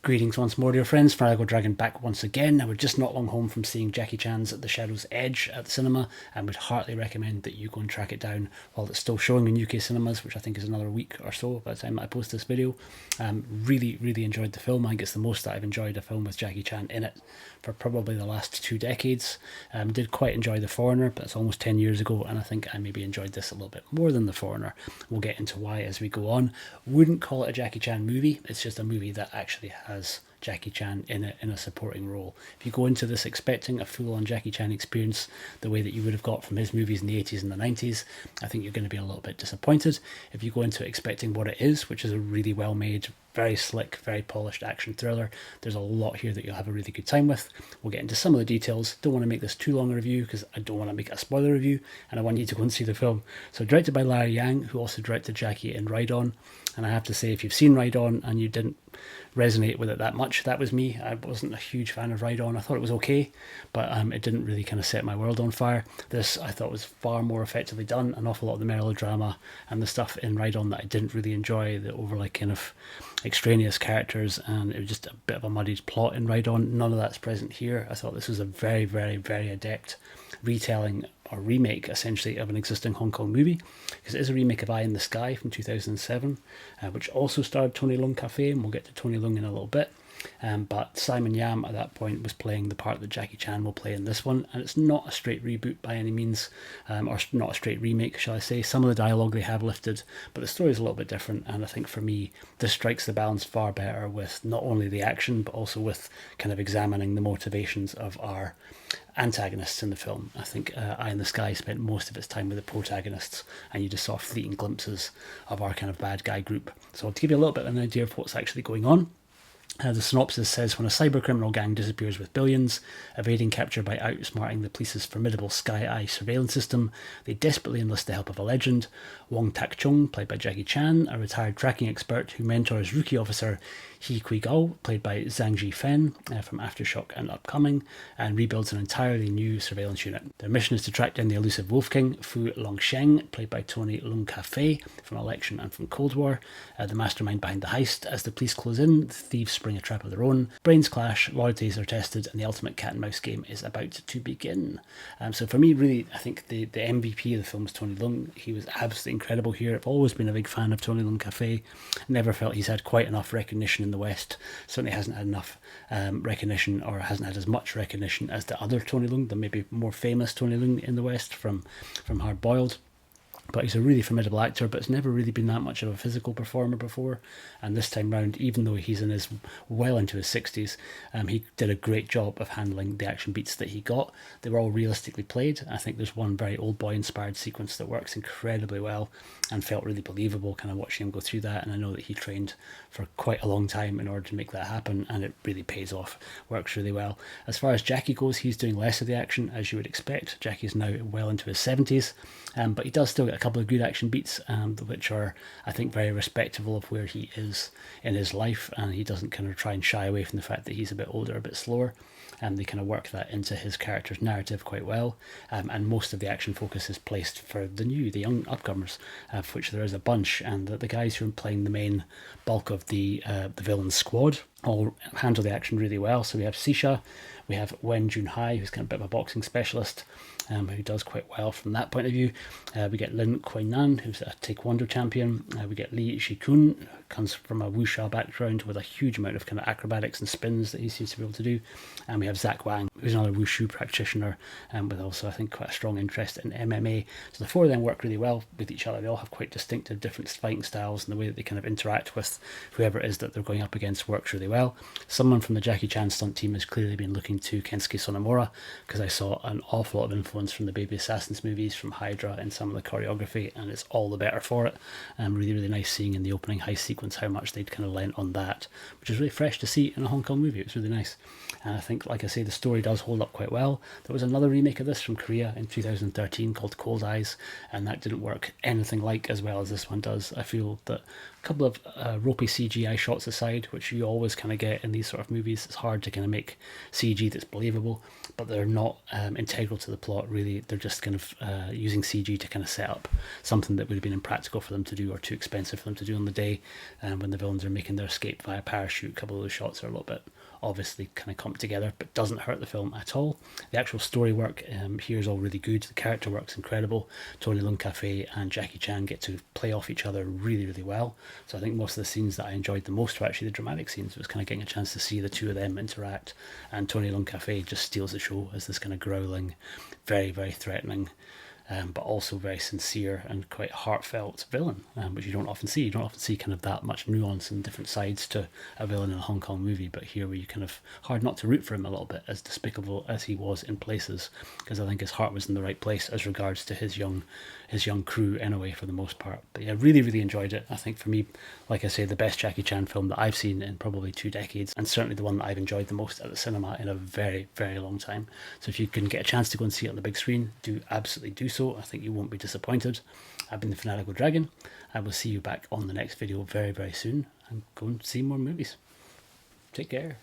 Greetings once more, dear friends. Farago Dragon back once again. Now, we're just not long home from seeing Jackie Chan's The Shadow's Edge at the cinema, and would heartily recommend that you go and track it down while it's still showing in UK cinemas, which I think is another week or so by the time I post this video. Really enjoyed the film. I think it's the most that I've enjoyed a film with Jackie Chan in it for probably the last 2 decades. Did quite enjoy The Foreigner, but it's almost 10 years ago, and I think I maybe enjoyed this a little bit more than The Foreigner. We'll get into why as we go on. Wouldn't call it a Jackie Chan movie. It's just a movie that actually has Jackie Chan in it in a supporting role. If you go into this expecting a full-on Jackie Chan experience the way that you would have got from his movies in the 80s and the 90s, I think you're going to be a little bit disappointed. If you go into it expecting what it is, which is a really well-made, very slick, very polished action thriller, there's a lot here that you'll have a really good time with. We'll get into some of the details. Don't want to make this too long a review because I don't want to make it a spoiler review, and I want you to go and see the film. So directed by Larry Yang, who also directed Jackie in Ride On. And I have to say, if you've seen Ride On and you didn't resonate with it that much, that was me. I wasn't a huge fan of Ride On. I thought it was okay, but it didn't really kind of set my world on fire. This I thought was far more effectively done. An awful lot of the melodrama and the stuff in Ride On that I didn't really enjoy, the overly kind of extraneous characters, and it was just a bit of a muddied plot in Ride On. None of that's present here. I thought this was a very adept retelling or remake essentially of an existing Hong Kong movie, because it is a remake of Eye in the Sky from 2007, which also starred Tony Leung Cafe, and we'll get to Tony Leung in a little bit. But Simon Yam at that point was playing the part that Jackie Chan will play in this one, and it's not a straight reboot by any means, or not a straight remake, shall I say. Some of the dialogue they have lifted, but the story is a little bit different, and I think for me this strikes the balance far better with not only the action but also with kind of examining the motivations of our antagonists in the film. I think Eye in the Sky spent most of its time with the protagonists, and you just saw fleeting glimpses of our kind of bad guy group. So to give you a little bit of an idea of what's actually going on, the synopsis says, when a cybercriminal gang disappears with billions, evading capture by outsmarting the police's formidable Sky Eye surveillance system, they desperately enlist the help of a legend, Wong Tak Chung, played by Jackie Chan, a retired tracking expert who mentors rookie officer He Kui Gao, played by Zhang Ji-fen from Aftershock and Upcoming, and rebuilds an entirely new surveillance unit. Their mission is to track down the elusive Wolf King, Fu Longsheng, played by Tony Leung Cafe from Election and from Cold War, the mastermind behind the heist. As the police close in, the thieves spring a trap of their own, brains clash, loyalties are tested, and the ultimate cat and mouse game is about to begin. So for me, really, I think the MVP of the film is Tony Leung. He was absolutely incredible here. I've always been a big fan of Tony Leung Cafe. Never felt he's had quite enough recognition in the West. Certainly hasn't had enough recognition, or hasn't had as much recognition as the other Tony Leung, the maybe more famous Tony Leung in the West from Hard Boiled. But he's a really formidable actor, but it's never really been that much of a physical performer before. And this time round, even though he's well into his 60s, he did a great job of handling the action beats that he got. They were all realistically played. I think there's one very old boy inspired sequence that works incredibly well and felt really believable kind of watching him go through that. And I know that he trained for quite a long time in order to make that happen, and it really pays off, works really well. As far as Jackie goes, he's doing less of the action, as you would expect. Jackie's now well into his 70s, but he does still get a couple of good action beats, which are, I think, very respectable of where he is in his life, and he doesn't kind of try and shy away from the fact that he's a bit older, a bit slower, and they kind of work that into his character's narrative quite well. And most of the action focus is placed for the young upcomers, of which there is a bunch, and the guys who are playing the main bulk of the villain's squad all handle the action really well. So we have Sisha, we have Wen Junhai, who's kind of a bit of a boxing specialist, who does quite well from that point of view. We get Lin Kuai-nan, who's a Taekwondo champion. We get Li Shikun, who comes from a wuxia background with a huge amount of kind of acrobatics and spins that he seems to be able to do. And we have Zach Wang, who's another wushu practitioner, with also, I think, quite a strong interest in MMA. So the four of them work really well with each other. They all have quite distinctive different fighting styles, and the way that they kind of interact with whoever it is that they're going up against works really well. Someone from the Jackie Chan stunt team has clearly been looking to Kensuke Sonomura, because I saw an awful lot of influence from the Baby Assassins movies, from Hydra, and some of the choreography, and it's all the better for it. Really nice seeing in the opening heist sequence how much they'd kind of lent on that, which is really fresh to see in a Hong Kong movie. It was really nice. And I think, like I say, the story does hold up quite well. There was another remake of this from Korea in 2013 called Cold Eyes, and that didn't work anything like as well as this one does. I feel that a couple of ropey CGI shots aside, which you always kind of get in these sort of movies, it's hard to kind of make CG that's believable, but they're not integral to the plot, really. They're just kind of using CG to kind of set up something that would have been impractical for them to do, or too expensive for them to do on the day. And when the villains are making their escape via parachute, a couple of those shots are a little bit obviously kind of clumped together, but doesn't hurt the film at all. The actual story work here is all really good. The character work's incredible. Tony Leung Cafe and Jackie Chan get to play off each other really, really well. So I think most of the scenes that I enjoyed the most were actually the dramatic scenes. It was kind of getting a chance to see the two of them interact, and Tony Leung Cafe just steals the show as this kind of growling, very, very threatening, but also very sincere and quite heartfelt villain, which you don't often see. You don't often see kind of that much nuance and different sides to a villain in a Hong Kong movie, but here where you kind of hard not to root for him a little bit, as despicable as he was in places, because I think his heart was in the right place as regards to his young crew anyway, for the most part. But yeah, really, really enjoyed it. I think for me, like I say, the best Jackie Chan film that I've seen in probably 2 decades, and certainly the one that I've enjoyed the most at the cinema in a very, very long time. So if you can get a chance to go and see it on the big screen, do absolutely do so. I think you won't be disappointed. I've been the Fanatical Dragon. I will see you back on the next video very, very soon, and go and see more movies. Take care.